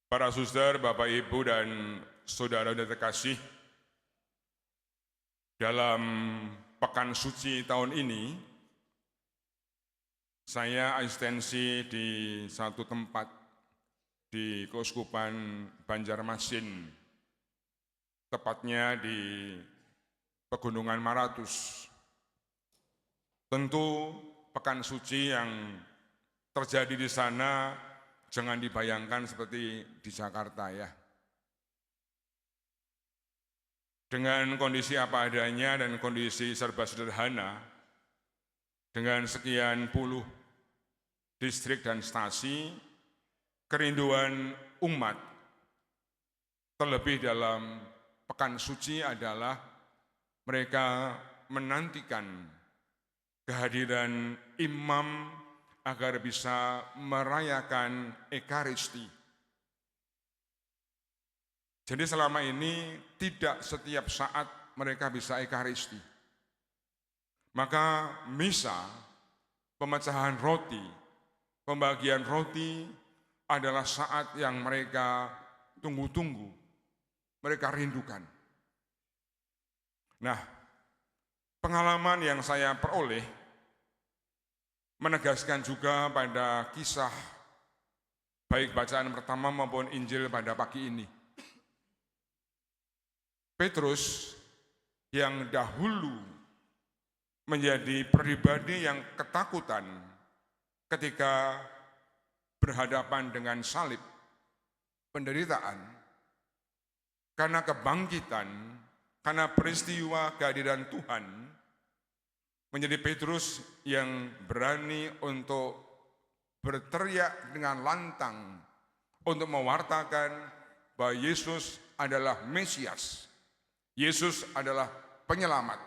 Para suster, Bapak Ibu dan saudara yang terkasih, dalam pekan suci tahun ini, saya asistensi di satu tempat di Keuskupan Banjarmasin, tepatnya di Pegunungan Maratus. Tentu pekan suci yang terjadi di sana jangan dibayangkan seperti di Jakarta ya. Dengan kondisi apa adanya dan kondisi serba sederhana, dengan sekian puluh distrik dan stasi, kerinduan umat, terlebih dalam pekan suci adalah mereka menantikan kehadiran imam agar bisa merayakan Ekaristi. Jadi selama ini tidak setiap saat mereka bisa Ekaristi. Maka misa, pemecahan roti, pembagian roti adalah saat yang mereka tunggu-tunggu, mereka rindukan. Nah, pengalaman yang saya peroleh menegaskan juga pada kisah baik bacaan pertama maupun Injil pada pagi ini. Petrus yang dahulu menjadi pribadi yang ketakutan ketika berhadapan dengan salib, penderitaan, karena kebangkitan, karena peristiwa kehadiran Tuhan, menjadi Petrus yang berani untuk berteriak dengan lantang untuk mewartakan bahwa Yesus adalah Mesias. Yesus adalah penyelamat.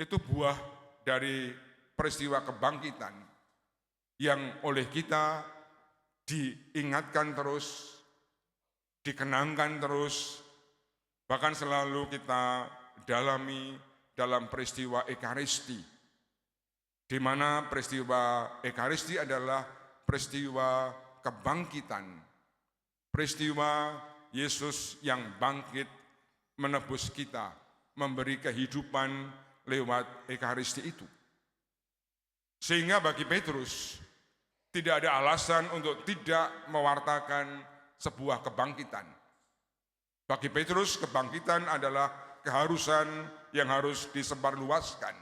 Itu buah dari peristiwa kebangkitan yang oleh kita diingatkan terus, dikenangkan terus, bahkan selalu kita dalami dalam peristiwa Ekaristi, di mana peristiwa Ekaristi adalah peristiwa kebangkitan, peristiwa Yesus yang bangkit menebus kita, memberi kehidupan lewat Ekaristi itu. Sehingga bagi Petrus tidak ada alasan untuk tidak mewartakan sebuah kebangkitan. Bagi Petrus kebangkitan adalah keharusan yang harus disebarluaskan,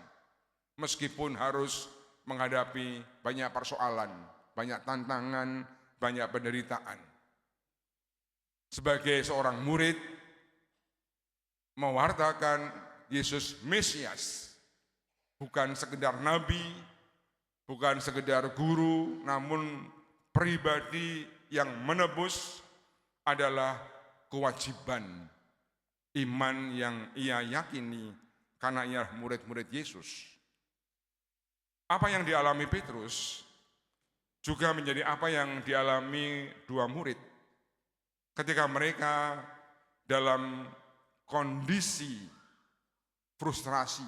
meskipun harus menghadapi banyak persoalan, banyak tantangan, banyak penderitaan. Sebagai seorang murid, mewartakan Yesus Mesias, bukan sekedar nabi, bukan sekedar guru, namun pribadi yang menebus adalah kewajiban iman yang ia yakini karena ia murid-murid Yesus. Apa yang dialami Petrus juga menjadi apa yang dialami dua murid ketika mereka dalam kondisi frustrasi.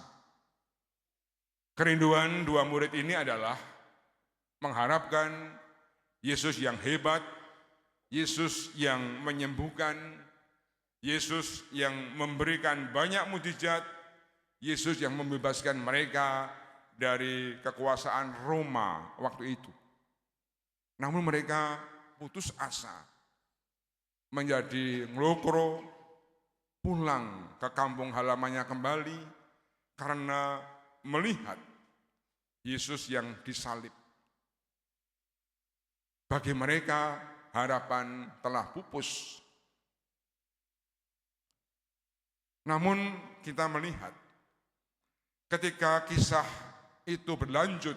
Kerinduan dua murid ini adalah mengharapkan Yesus yang hebat, Yesus yang menyembuhkan, Yesus yang memberikan banyak mukjizat, Yesus yang membebaskan mereka dari kekuasaan Roma waktu itu. Namun mereka putus asa, menjadi ngelokro, pulang ke kampung halamannya kembali karena melihat Yesus yang disalib. Bagi mereka harapan telah pupus. Namun kita melihat ketika kisah itu berlanjut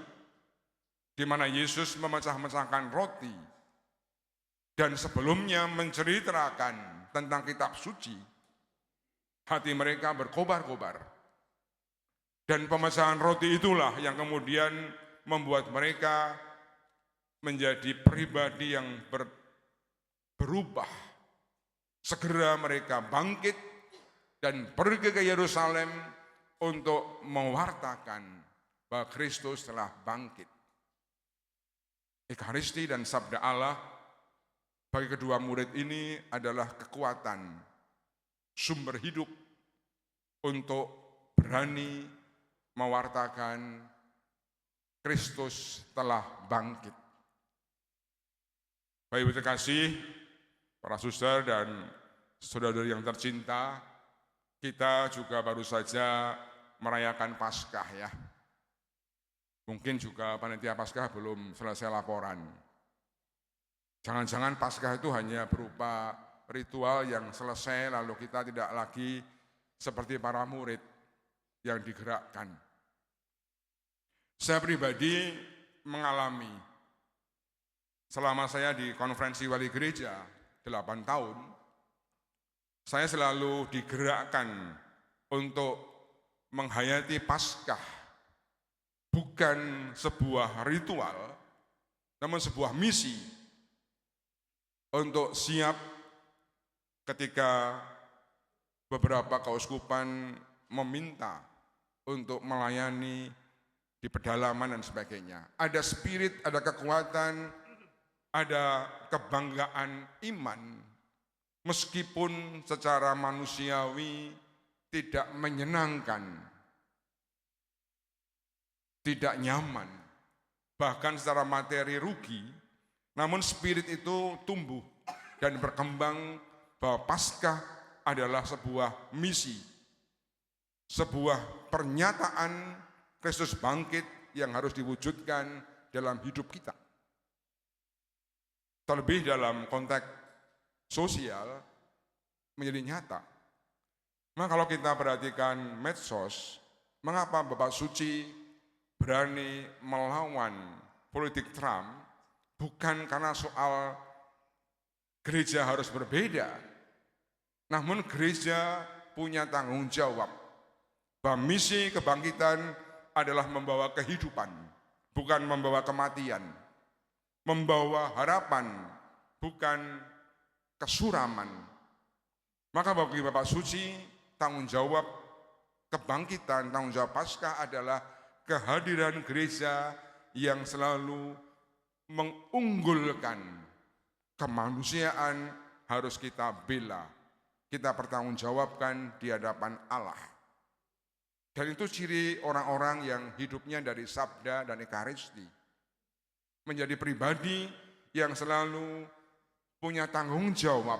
di mana Yesus memecah-mecahkan roti dan sebelumnya menceritakan tentang kitab suci, hati mereka berkobar-kobar. Dan pemecahan roti itulah yang kemudian membuat mereka menjadi pribadi yang berubah. Segera mereka bangkit dan pergi ke Yerusalem untuk mewartakan bahwa Kristus telah bangkit. Ekaristi dan sabda Allah bagi kedua murid ini adalah kekuatan, sumber hidup untuk berani mewartakan Kristus telah bangkit. Bapak Ibu terkasih, para suster dan saudara-saudari yang tercinta, kita juga baru saja merayakan Paskah ya. Mungkin juga panitia Paskah belum selesai laporan. Jangan-jangan Paskah itu hanya berupa ritual yang selesai lalu kita tidak lagi seperti para murid yang digerakkan. Saya pribadi mengalami selama saya di konferensi wali gereja 8 tahun, saya selalu digerakkan untuk menghayati Paskah bukan sebuah ritual, namun sebuah misi untuk siap ketika beberapa keuskupan meminta untuk melayani di pedalaman dan sebagainya. Ada spirit, ada kekuatan, ada kebanggaan iman, meskipun secara manusiawi tidak menyenangkan, tidak nyaman, bahkan secara materi rugi, namun spirit itu tumbuh dan berkembang bahwa Paskah adalah sebuah misi, sebuah pernyataan Kristus bangkit yang harus diwujudkan dalam hidup kita. Terlebih dalam konteks sosial menjadi nyata. Nah, kalau kita perhatikan medsos, mengapa Bapak Suci berani melawan politik Trump? Bukan karena soal gereja harus berbeda, namun gereja punya tanggung jawab bahwa misi kebangkitan adalah membawa kehidupan, bukan membawa kematian, membawa harapan, bukan kesuraman. Maka bagi Bapak Suci, tanggung jawab kebangkitan, tanggung jawab Paskah adalah kehadiran gereja yang selalu mengunggulkan kemanusiaan harus kita bela, kita pertanggungjawabkan di hadapan Allah. Dan itu ciri orang-orang yang hidupnya dari sabda dan ekaristi. Menjadi pribadi yang selalu punya tanggung jawab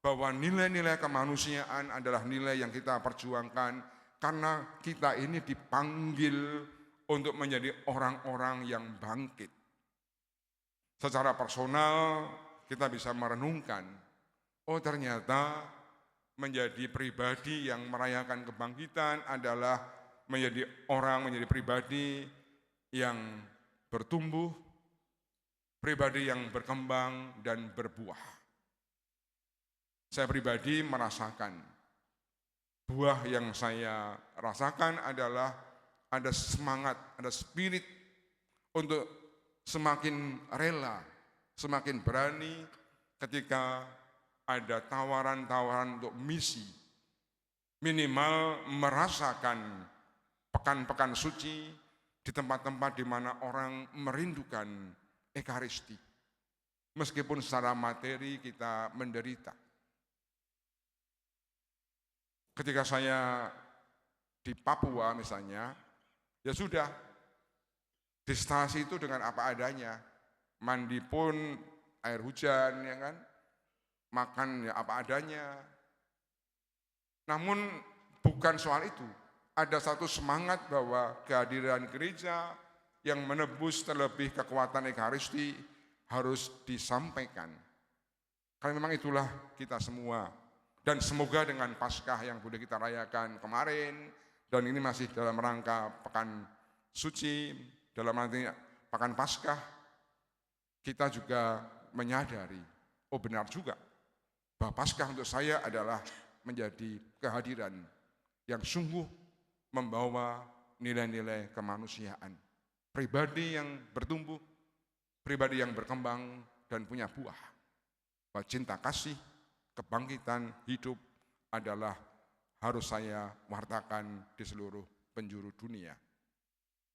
bahwa nilai-nilai kemanusiaan adalah nilai yang kita perjuangkan karena kita ini dipanggil untuk menjadi orang-orang yang bangkit. Secara personal kita bisa merenungkan, oh ternyata menjadi pribadi yang merayakan kebangkitan adalah menjadi pribadi yang bertumbuh, pribadi yang berkembang dan berbuah. Saya pribadi merasakan, buah yang saya rasakan adalah ada semangat, ada spirit untuk semakin rela, semakin berani ketika ada tawaran-tawaran untuk misi. Minimal merasakan pekan-pekan suci di tempat-tempat di mana orang merindukan ekaristi. Meskipun secara materi kita menderita. Ketika saya di Papua misalnya, ya sudah, di stasi itu dengan apa adanya. Mandi pun air hujan, ya kan? Makan ya apa adanya. Namun bukan soal itu. Ada satu semangat bahwa kehadiran gereja yang menebus terlebih kekuatan ekaristi harus disampaikan. Karena memang itulah kita semua. Dan semoga dengan Paskah yang sudah kita rayakan kemarin, dan ini masih dalam rangka pekan suci, dalam arti pekan Paskah, kita juga menyadari, oh benar juga, bahwa Paskah untuk saya adalah menjadi kehadiran yang sungguh membawa nilai-nilai kemanusiaan. Pribadi yang bertumbuh, pribadi yang berkembang dan punya buah. Bahwa cinta kasih, kebangkitan hidup adalah harus saya wartakan di seluruh penjuru dunia.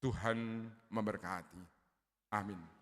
Tuhan memberkati. Amin.